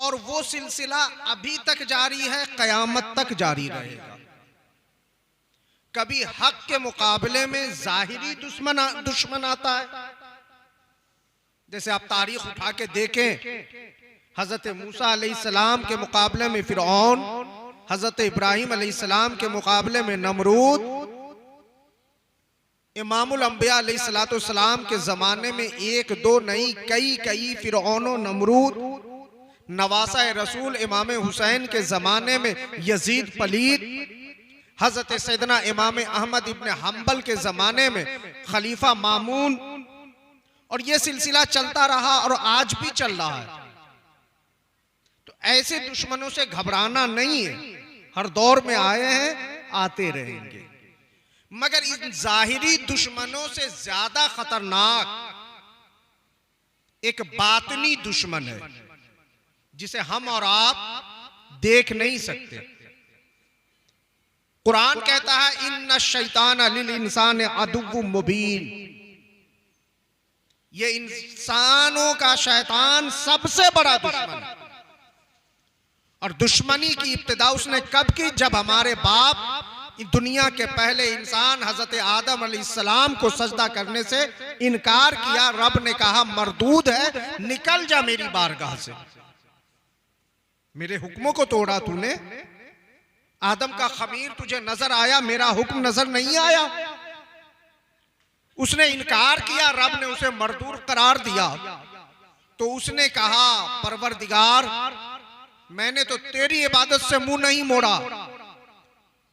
और वो सिलसिला अभी तक जारी है, कयामत तक जारी रहेगा। कभी हक के मुकाबले में जाहिरी दुश्मन आता है, जैसे आप तारीख उठा के देखें, हजरत मूसा अलैहिस्सलाम के मुकाबले में फिरौन, हजरत इब्राहिम अलैहिस्सलाम के मुकाबले में नमरूद, इमामुल अंबिया अलैहिस्सलाम के जमाने में एक दो नहीं कई फिरौनो नमरूद, नवासा रसूल इमाम हुसैन के जमाने में यजीद पलीद, हजरत सैयदना इमाम अहमद इब्न हम्बल के जमाने में खलीफा मामून, और ये सिलसिला चलता रहा और आज भी चल रहा है। तो ऐसे दुश्मनों से घबराना नहीं है, हर दौर में आए हैं, आते रहेंगे। मगर इन जाहिरी दुश्मनों से ज्यादा खतरनाक एक बातनी दुश्मन है, जिसे हम और आप देख नहीं सकते। कुरान कहता है इन्ना शैतान लिल इंसान अदुव्वुम मुबीन, ये इंसानों का शैतान सबसे बड़ा दुश्मन है। और दुश्मनी की इब्तिदा उसने कब की? जब हमारे बाप दुनिया के पहले इंसान हजरत आदम अलैहिस्सलाम को सजदा करने से इनकार किया। रब ने कहा मरदूद है, निकल जा मेरी बारगाह से, मेरे हुक्मों को तोड़ा तूने। आदम का खमीर तुझे नजर आया, मेरा हुक्म नजर नहीं आया। उसने इनकार किया, रब ने उसे मरदूद करार दिया। तो उसने कहा परवरदिगार, मैंने तो तेरी इबादत से मुंह नहीं मोड़ा,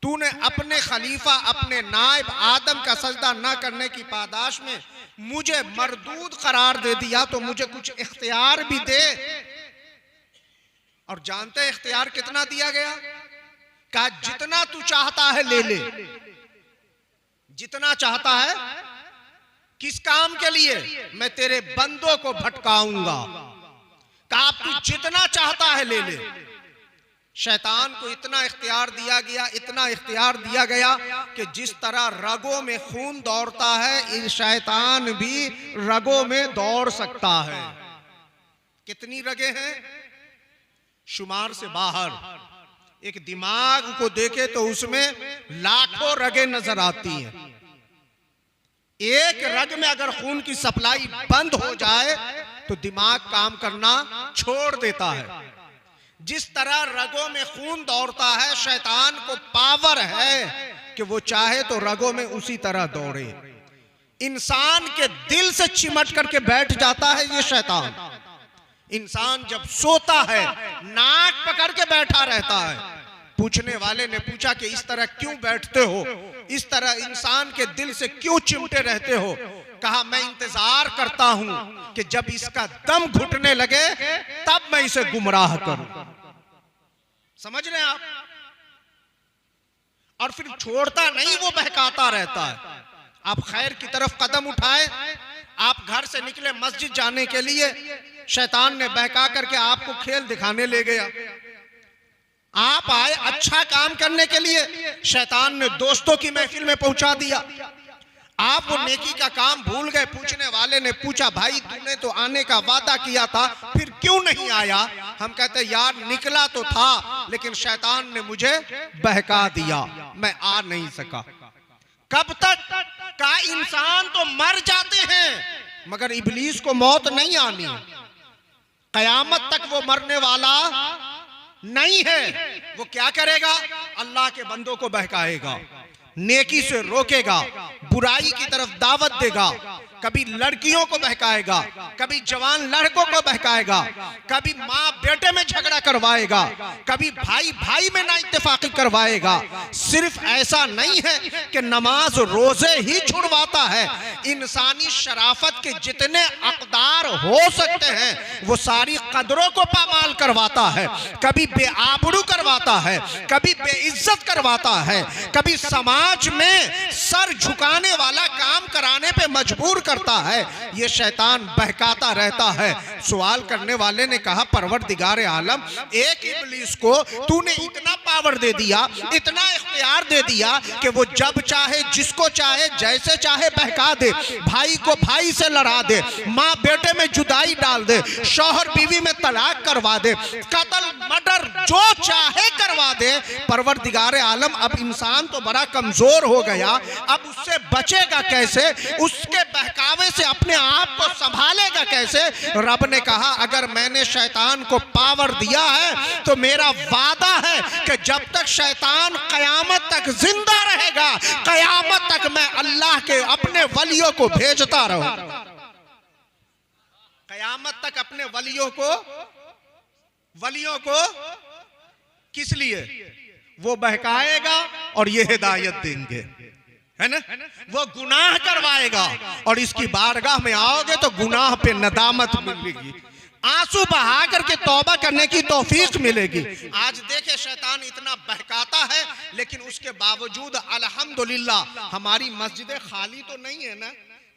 तूने अपने खलीफा अपने नायब आदम का सजदा न करने की पादाश में मुझे मरदूद करार दे दिया, तो मुझे कुछ इख्तियार भी दे। और जानते हैं इख्तियार कितना दिया गया? कहा जितना तू चाहता है ले ले, जितना चाहता है। किस काम के लिए? मैं तेरे बंदों को भटकाऊंगा। कहा तू जितना चाहता है ले ले। शैतान को इतना इख्तियार दिया गया, इतना इख्तियार दिया गया कि जिस तरह रगों में खून दौड़ता है, शैतान भी रगों में दौड़ सकता है। कितनी रगें हैं? शुमार से बाहर। एक दिमाग को देखे तो उसमें लाखों रगें नजर आती हैं। एक रग में अगर खून की सप्लाई बंद हो जाए तो दिमाग काम करना छोड़ देता है। जिस तरह रगों में खून दौड़ता है, शैतान को पावर है कि वो चाहे तो रगों में उसी तरह दौड़े। इंसान के दिल से चिमट करके बैठ जाता है ये शैतान। इंसान जब सोता है नाक पकड़ के बैठा रहता है। पूछने वाले ने पूछा कि इस तरह क्यों बैठते हो, इस तरह इंसान के दिल से क्यों चिमटे रहते हो? कहा मैं इंतजार करता हूं कि जब इसका दम घुटने लगे तब मैं इसे गुमराह करूं। समझ रहे हैं आप? और फिर छोड़ता नहीं, वो बहकाता रहता है। आप खैर की तरफ कदम उठाए, आप घर से निकले मस्जिद जाने के लिए, शैतान ने बहका करके आपको खेल दिखाने ले गया। आप आए अच्छा काम करने के लिए, शैतान ने दोस्तों की महफिल में पहुंचा दिया। आप वो नेकी का काम भूल गए। पूछने वाले ने पूछा भाई तूने तो आने का वादा किया था, फिर क्यों नहीं आया? हम कहते यार निकला तो था, लेकिन शैतान ने मुझे बहका दिया, मैं आ नहीं सका। कब तक का? इंसान तो मर जाते हैं मगर इब्लीस को मौत नहीं आनी। कयामत तक वो मरने वाला नहीं है। वो क्या करेगा? अल्लाह के बंदों को बहकाएगा, नेकी से रोकेगा, बुराई की तरफ दावत देगा। कभी लड़कियों को बहकाएगा, कभी जवान लड़कों को बहकाएगा, कभी माँ बेटे में झगड़ा करवाएगा, कभी भाई भाई में नाइत्तेफाकी करवाएगा। सिर्फ ऐसा नहीं है कि नमाज रोजे ही छुड़वाता है, इंसानी शराफत के जितने अक़दार हो सकते हैं वो सारी कदरों को पामाल करवाता है। कभी बेआबरू करवाता है, कभी बेइज्जत करवाता है, कभी समाज में सर झुकाने वाला काम कराने पे मजबूर करता है, ये शैतान बहकाता रहता है। सवाल करने वाले ने कहा, परवरदिगार आलम, एक इब्लीस को तूने इतना पावर दे दिया, इतना इख्तियार दे दिया कि वो जब चाहे, जिसको चाहे, जैसे चाहे बहका दे, भाई को भाई से लड़ा दे, माँ बेटे में जुदाई डाल दे, शौहर बीवी में तलाक करवा दे, कत्ल मर्डर जो चाहे करवा दे। परवरदिगार आलम, अब इंसान तो बड़ा कमजोर हो गया, अब उससे बचेगा कैसे, उसके बहकावे से अपने आप को संभालेगा कैसे? रब ने कहा, अगर मैंने शैतान को पावर दिया है तो मेरा वादा है कि जब तक शैतान कयामत तक जिंदा रहेगा, कयामत तक मैं अल्लाह के अपने वलियों को भेजता रहूंगा। कयामत तक अपने वलियों को किस लिए? वो बहकाएगा और ये हिदायत देंगे, है ना? वो गुनाह करवाएगा और इसकी बारगाह में आओगे तो गुनाह पे नदामत मिलेगी, आंसू बहा करके तौबा करने की तौफीक मिलेगी। आज देखे शैतान इतना बहकाता है, लेकिन उसके बावजूद अल्हम्दुलिल्लाह हमारी मस्जिदें खाली तो नहीं है ना,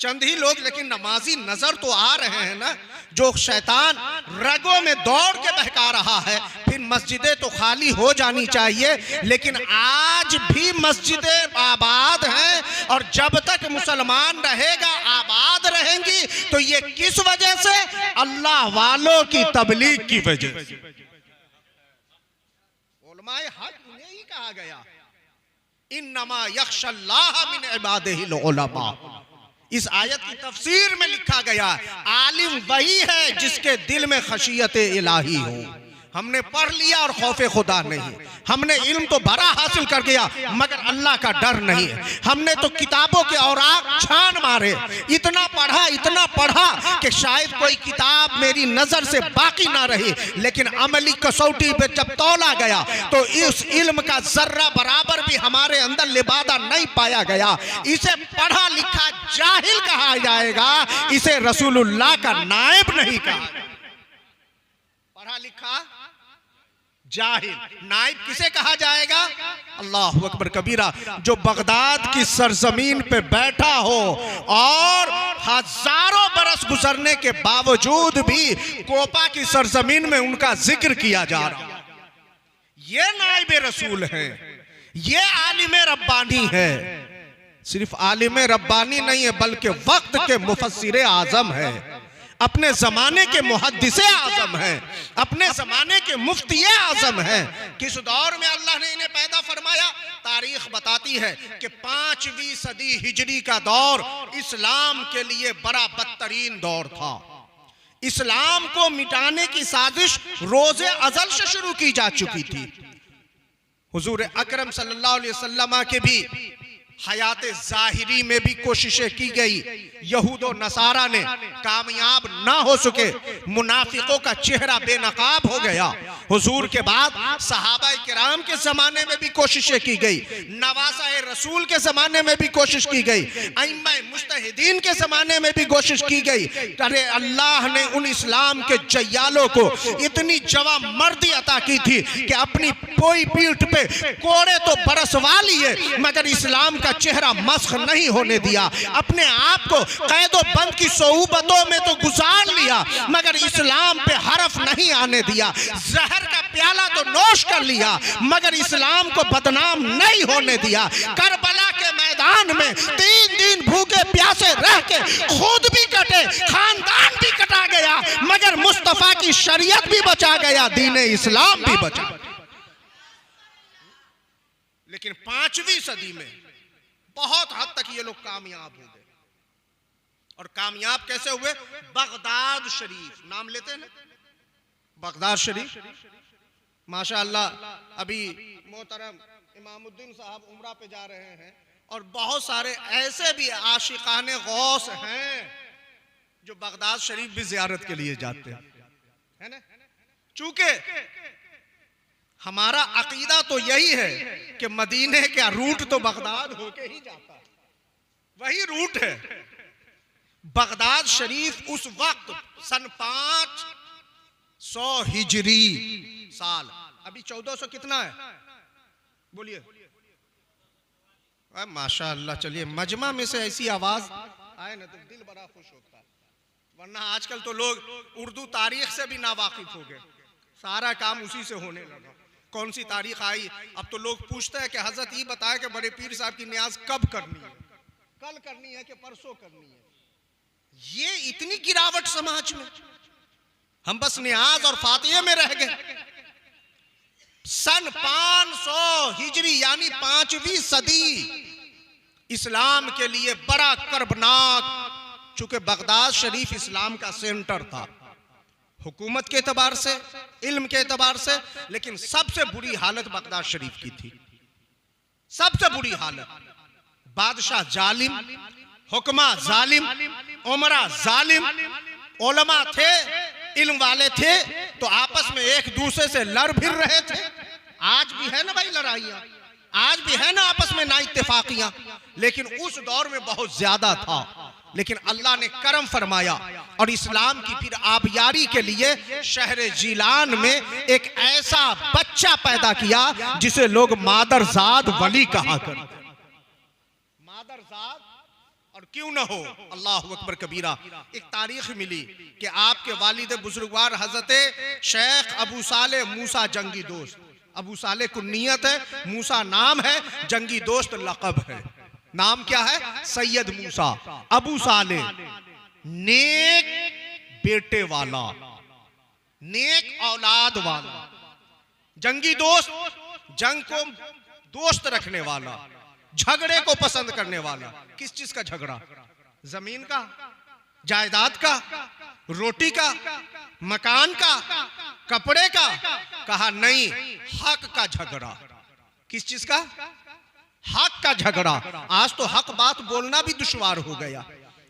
चंद ही लोग लेकिन नमाजी नजर तो आ रहे हैं ना। जो शैतान रगों में दौड़ के बहका रहा है, फिर मस्जिदें तो खाली हो जानी चाहिए, लेकिन आज भी मस्जिदें आबाद हैं और जब तक मुसलमान रहेगा आबाद रहेंगी। तो ये किस वजह से? अल्लाह वालों की तबलीग की वजह से। उलमाए हक उन्हें ही कहा गया, इन्नमा यख्शल्लाह मिन इबादिहिल उलमा। इस आयत की तफसीर में लिखा गया, आलिम वही है जिसके दिल में खशियत इलाही हो। हमने पढ़ लिया और खौफे खुदा नहीं, हमने इल्म तो भरा हासिल कर गया मगर अल्लाह का डर नहीं है। हमने तो किताबों के औराक छान मारे, इतना पढ़ा कि शायद कोई किताब मेरी नजर से बाकी ना रही, लेकिन अमली कसौटी पे जब तौला गया तो इस इल्म का जर्रा बराबर भी हमारे अंदर लिबादा नहीं पाया गया। इसे पढ़ा लिखा जाहिल कहा जाएगा, इसे रसूलुल्लाह का नायब नहीं कहा। पढ़ा लिखा जाहिल, नाइब किसे कहा जाएगा? अल्लाहु अकबर कबीरा। जो बगदाद की सरजमीन पे बैठा हो और हजारों बरस गुजरने के बावजूद भी कोपा की सरजमीन में उनका जिक्र किया जा रहा, ये नाइब रसूल है, ये आलिम रब्बानी है। सिर्फ आलिम रब्बानी नहीं है बल्कि वक्त के मुफस्सिर आजम है, अपने जमाने के मुहद्दिसे आजम हैं, अपने जमाने के मुफ्ती आजम हैं। किस दौर में अल्लाह ने इन्हें पैदा फरमाया? तारीख बताती है कि 5वीं सदी हिजरी का दौर इस्लाम के लिए बड़ा बदतरीन दौर था। इस्लाम को मिटाने की साजिश रोज़े अज़ल से शुरू की जा चुकी थी। हुजूर अकरम सल्लल्लाहु अलैहि वसल्लम के भी हयात जाहिरी में भी कोशिशें की गई, यहूदो नसारा ने कामयाब ना हो सके, मुनाफिकों का चेहरा बेनकाब हो गया। हुजूर के बाद सहाबा किराम के जमाने में भी कोशिशें की गई, नवासा रसूल के जमाने में भी कोशिश की गई, अइम्मा मुज्तहिदीन के जमाने में भी कोशिश की गई। अरे अल्लाह ने उन इस्लाम के जय्यालों को इतनी जवा मर्दी अता की थी कि अपनी पोई पीठ पे कोड़े तो बरसवा लिए मगर इस्लाम का चेहरा मस्ख नहीं होने दिया। अपने आप को कैदो बंद की सोहबतों में तो गुजार लिया मगर इस्लाम पे हरफ नहीं आने दिया। जहर का प्याला तो नोश कर लिया मगर इस्लाम को बदनाम नहीं होने दिया। करबला के मैदान में 3 दिन भूखे प्यासे रह के खुद भी कटे, खानदान भी कटा गया मगर मुस्तफा की शरीयत भी बचा गया, दीन इस्लाम भी बचा। लेकिन 5वीं सदी में बहुत हद तक ये लोग कामयाब हो गए। और कामयाब कैसे हुए? बगदाद शरीफ नाम लेते हैं ना, बगदाद शरीफ माशाअल्लाह। अभी मोहतरम इमामुद्दीन साहब उम्रा पे जा रहे हैं और बहुत सारे ऐसे भी आशिकाने गौस हैं जो बगदाद शरीफ भी जियारत के लिए जाते हैं, है ना। चूंकि हमारा अकीदा तो यही है कि मदीने का रूट तो बगदाद होके ही जाता है, वही रूट है। बगदाद शरीफ उस वक्त सन 500 हिजरी साल, अभी 1400 कितना है बोलिए? माशाअल्लाह। चलिए मजमा में से ऐसी आवाज आए ना तो दिल बड़ा खुश होता है। वरना आजकल तो लोग उर्दू तारीख से भी नावाकिफ हो गए, सारा काम उसी से होने लगा। कौन सी तारीख आई, अब तो लोग पूछते हैं कि हजरत ये बताए कि बड़े पीर साहब की न्याज कब करनी है, कल करनी है कि परसों करनी है। ये इतनी गिरावट समाज में, हम बस न्याज और फातिहे में रह गए। सन 500 हिजरी यानी 5वीं सदी इस्लाम के लिए बड़ा कर्बनाक, चूंकि बगदाद शरीफ इस्लाम का सेंटर था हुकूमत के एतबार से, इल्म के एतबार से, लेकिन सबसे बुरी हालत बगदाद शरीफ की थी। सबसे बुरी हालत, बादशाह जालिम, हुक्मा जालिम, उमरा जालिम, उलमा थे, इल्म वाले थे तो आपस में एक दूसरे से लड़ भिड़ रहे थे। आज भी है ना भाई लड़ाइयां, आज भी है ना आपस में ना इत्तेफाकियां, लेकिन उस दौर में बहुत ज्यादा था। लेकिन अल्लाह ने करम फरमाया और इस्लाम की फिर आबियारी के लिए शहर जीलान में एक ऐसा बच्चा पैदा किया जिसे लोग मादरजाद वली कहा करते। मादरजाद, और क्यों न हो, अल्लाह अकबर कबीरा। एक तारीख मिली कि आपके वालिद बुजुर्गवार हजरत शेख अबू साले मूसा जंगी दोस्त, अबू साले कुन्नियत है, मूसा नाम है, जंगी दोस्त लक़ब है। नाम क्या है? सैयद मूसा। अबू साले नेक बेटे वाला, नेक औलाद वाला, जंगी दोस्त, जंग को दोस्त रखने वाला, झगड़े को पसंद करने वाला। किस चीज का झगड़ा? जमीन का, जायदाद का, रोटी का, मकान का, कपड़े का? कहा नहीं, हक का झगड़ा। किस चीज का? हक का झगड़ा। आज तो हक बात बोलना भी दुश्वार हो गया।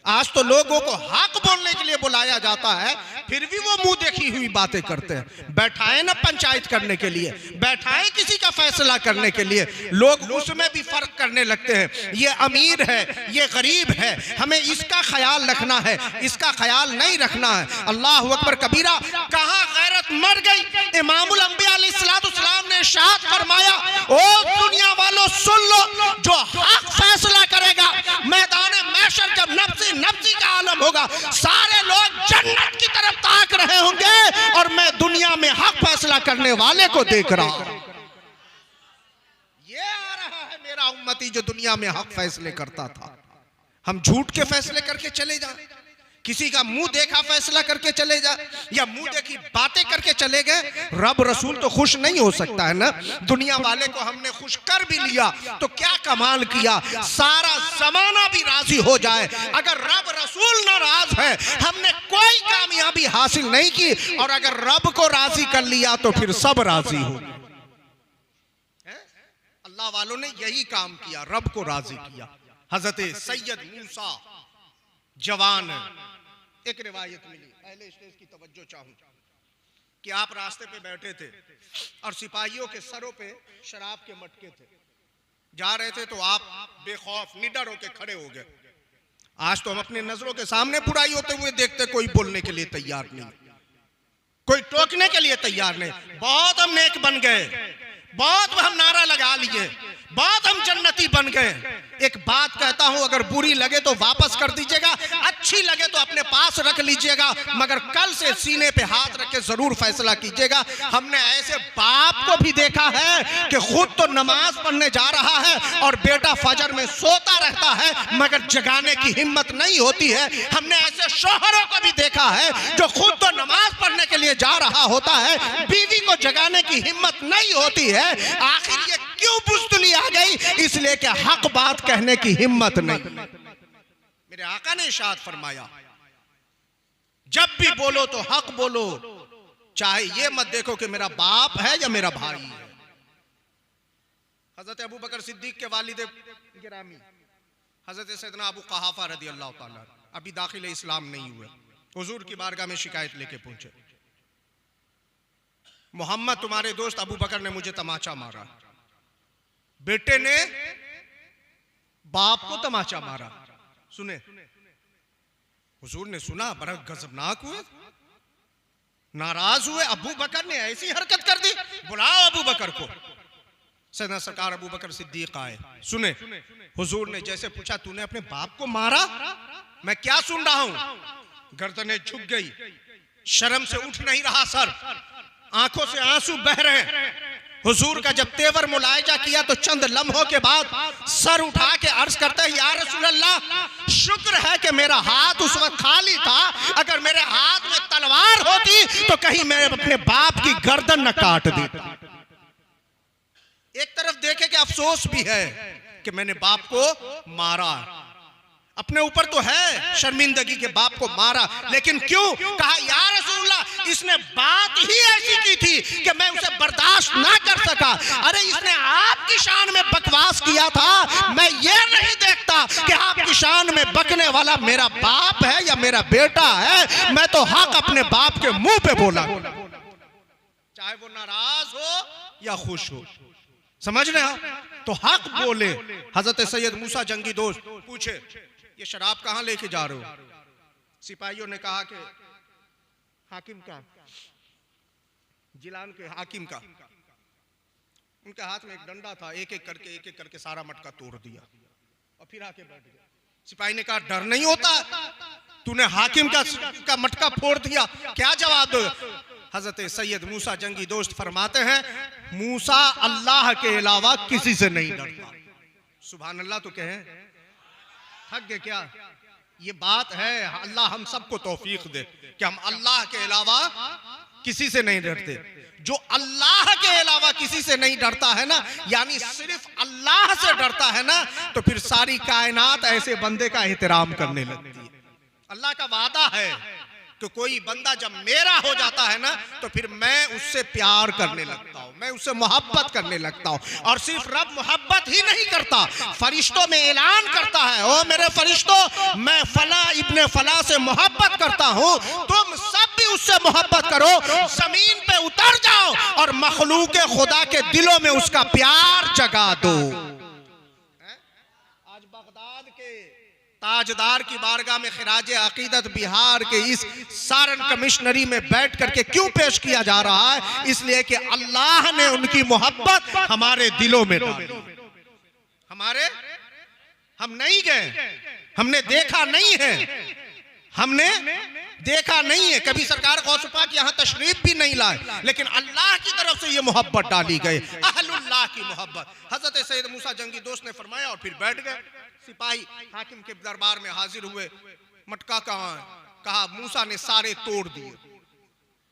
आज तो लोगों को हक बोलने के लिए बुलाया जाता है, फिर भी वो मुंह देखी हुई बातें करते हैं। बैठाए ना पंचायत करने के लिए, बैठाए किसी का फैसला करने के लिए, लोग उसमें भी फर्क करने लगते हैं। ये अमीर है, ये गरीब है, हमें इसका ख्याल रखना है, इसका ख्याल नहीं रखना है। अल्लाह अकबर कबीरा। कहां गैरत मर गई। इमामुल अंबिया अलैहिस्सलाम ने इरशाद फरमाया, ओ दुनिया वालों सुन लो, जो हक फैसला करेगा मैदान महशर जब नफ्सी का आलम होगा, सारे लोग जन्नत की तरफ ताक रहे होंगे और मैं दुनिया में हक फैसला करने वाले को देख रहा हूं। ये आ रहा है मेरा उम्मती जो दुनिया में हक फैसले करता था। हम झूठ के फैसले करके चले जाए, किसी का मुंह देखा फैसला करके चले जाए, या मुंह देखी बातें करके चले गए। रब रसूल तो खुश नहीं हो सकता है ना। दुनिया वाले को हमने खुश कर भी लिया तो क्या कमाल किया, सारा जमाना भी राजी हो जाए। अगर रब रसूल नाराज है, हमने कोई कामयाबी हासिल नहीं की, और अगर रब को राजी कर लिया तो फिर सब राजी हो। अल्लाह वालों ने यही काम किया, रब को राजी किया। हजरत सैयद मूसा जवान, एक रिवायत मिली, पहले स्टेज की तवज्जो चाहूं कि आप रास्ते पे बैठे थे और सिपाहियों के सरों पे शराब के मटके थे, जा रहे थे तो आप बेखौफ निडर होके खड़े हो गए। आज तो हम अपने नजरों के सामने बुराई होते हुए देखते, कोई बोलने के लिए तैयार नहीं, कोई टोकने के लिए तैयार नहीं। बहुत हम नेक बन गए, बहुत हम नारा लगा लिए, बहुत हम जन्नती बन गए। एक बात कहता हूं, अगर बुरी लगे तो वापस कर दीजिएगा, अच्छी लगे तो अपने पास रख लीजिएगा, मगर कल से सीने पे हाथ रख के जरूर फैसला कीजिएगा। हमने ऐसे बाप को भी देखा है कि खुद तो नमाज पढ़ने जा रहा है और बेटा फजर में सोता रहता है मगर जगाने की हिम्मत नहीं होती है। हमने ऐसे शौहरों को भी देखा है जो खुद तो नमाज पढ़ने के लिए जा रहा होता है, बीवी को जगाने की हिम्मत नहीं होती है। आखिर ये क्यों बुज़दिली आ गई? इसलिए कि हक बात कहने की हिम्मत नहीं। मेरे आका ने इरशाद फरमाया, जब भी बोलो तो हक बोलो, चाहे ये मत देखो कि मेरा बाप है या मेरा भाई है। हजरत अबू बकर सिद्दीक के वालिद गिरामी हजरत सैयदना अबू क़हाफ़ा रज़ी अल्लाह ताला अभी दाखिल इस्लाम नहीं हुए, हुजूर की बारगाह में शिकायत लेके पहुंचे, मोहम्मद तुम्हारे दोस्त अबू बकर ने मुझे तमाचा मारा, बेटे ने बाप को तमाचा मारा। सुने, हुजूर ने सुना, बड़ा गजबनाक हुए, नाराज हुए। अबू बकर ने ऐसी हरकत कर दी, बुलाओ अबू बकर को। सैयदना सरकार अबू बकर सिद्दीक आए। सुने, हुजूर ने जैसे पूछा, तूने अपने बाप को मारा? मैं क्या सुन रहा हूं? गर्दनें झुक गई, शर्म से उठ नहीं रहा सर, आंखों से आंसू बह रहे हैं। हुजूर का जब तेवर मुलायजा किया तो चंद लम्हों के बाद सर उठा के अर्ज करते हैं, या रसूल अल्लाह, शुक्र है कि मेरा हाथ उस वक्त खाली था, अगर मेरे हाथ में तलवार होती तो कहीं मैं अपने बाप की गर्दन न काट देता। एक तरफ देखे कि अफसोस भी है कि मैंने बाप को मारा, अपने ऊपर तो है शर्मिंदगी के बाप को मारा, लेकिन क्यों? कहा, या रसूलल्लाह, इसने बात ही ऐसी की थी कि मैं उसे बर्दाश्त ना कर सका। अरे इसने आपकी शान में बकवास किया था, मैं ये नहीं देखता कि आपकी शान में बकने वाला मेरा बाप है या मेरा बेटा है, मैं तो हक अपने बाप के मुंह पे बोला, चाहे वो नाराज हो या खुश हो। समझ रहे हो? तो हक बोले। हजरत सैयद मूसा जंगी दोस्त पूछे, ये शराब कहां लेके जा रहे हो? सिपाहियों ने कहा कि हाकिम का, जिलान के हाकिम का। उनके हाथ में एक डंडा था, एक एक करके सारा मटका तोड़ दिया और फिर आके बैठ गए। सिपाही ने कहा, डर नहीं होता? तूने हाकिम का मटका फोड़ दिया, क्या जवाब दो? हजरत सैयद मूसा जंगी दोस्त फरमाते हैं, मूसा अल्लाह के अलावा किसी से नहीं डरता। सुभान अल्लाह तो कहें, थक गए क्या? ये बात है, अल्लाह हम सबको तौफीक दे कि हम अल्लाह के अलावा किसी से नहीं डरते। जो अल्लाह के अलावा किसी से नहीं डरता है ना, यानी सिर्फ अल्लाह से डरता है ना, तो फिर सारी कायनात ऐसे बंदे का एहतराम करने लगती है। अल्लाह का वादा है कि कोई बंदा जब मेरा हो जाता है ना, तो फिर मैं उससे प्यार करने लगता हूं, मैं उससे मोहब्बत करने लगता हूं। और सिर्फ रब मोहब्बत ही नहीं करता, फरिश्तों में ऐलान करता है, ओ मेरे फरिश्तों, मैं फला इब्ने फला से मोहब्बत करता हूं, तुम सब भी उससे मोहब्बत करो, जमीन पे उतर जाओ और मखलूक खुदा के दिलों में उसका प्यार जगा दो। आज बगदाद के ताजदार की बारगाह में खिराज अकीदत बिहार के इस सारण कमिश्नरी में बैठ करके क्यों पेश किया जा रहा है? इसलिए कि अल्लाह ने उनकी मोहब्बत हमारे दिलों में डाली। हम नहीं गए, हमने देखा नहीं है, हमने देखा नहीं है, कभी सरकार गौस पाक यहाँ तशरीफ भी नहीं लाए, लेकिन अल्लाह की तरफ से ये मोहब्बत डाली गई, अहलुल्लाह की मोहब्बत। हजरत सैयद मूसा जंगी दोस्त ने फरमाया और फिर बैठ गए। सिपाही हाकिम के दरबार में हाजिर हुए, मटका कहाँ है? कहा, मूसा ने सारे तोड़ दिए।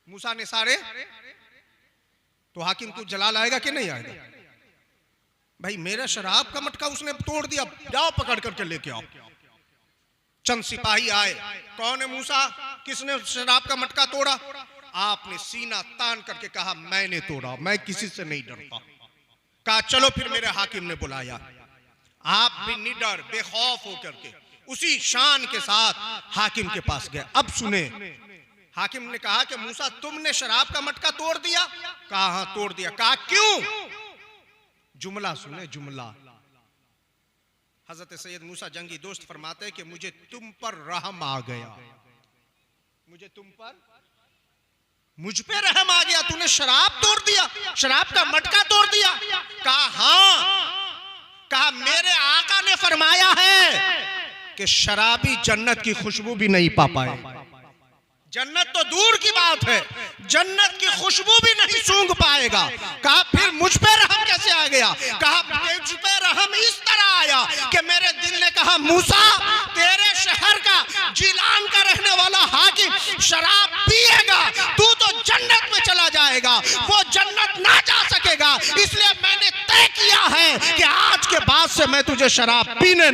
मूसा ने सारे, तो हाकिम को जलाल आएगा कि नहीं आएगा? भाई मेरा शराब का मटका उसने तोड़ दिया, जाओ पकड़ करके लेके आओ। चंद सिपाही आए, कौन है मूसा, किसने शराब का मटका तोड़ा? आपने सीना तान करके कहा, मैंने तोड़ा, मैं किसी से नहीं डरता। कहा, चलो फिर मेरे हाकिम ने बुलाया। आप भी निडर बेखौफ होकर के उसी शान के साथ हाकिम के पास गए। अब सुने, हाकिम ने कहा कि मूसा तुमने शराब का मटका तोड़ दिया? कहा, हाँ तोड़ दिया। कहा, क्यों? जुमला सुने, जुमला। हजरत सैयद मूसा जंगी दोस्त फरमाते हैं कि मुझे तुम पर रहम आ गया, मुझे तुम पर, मुझ पे रहम आ गया, तूने शराब तोड़ दिया, शराब का मटका तोड़ दिया। कहा, हाँ। कहा, मेरे आका ने फरमाया है कि शराबी जन्नत की खुशबू भी नहीं पा पाए। जन्नत तो दूर की बात है, जन्नत की खुशबू भी नहीं सूंघ पाएगा। कहा, फिर मुझ पे रहम कैसे आ गया? कहा, मुझ पे रहम इस तरह आया कि मेरे दिल ने कहा, मूसा तेरे शहर का जिलान का रहने वाला हाकिम शराब पिएगा, तू तो जन्नत में चला जाएगा, वो जन्नत ना जा सकेगा, इसलिए मैंने तय किया है कि आज के बाद से मैं तुझे शराब पीने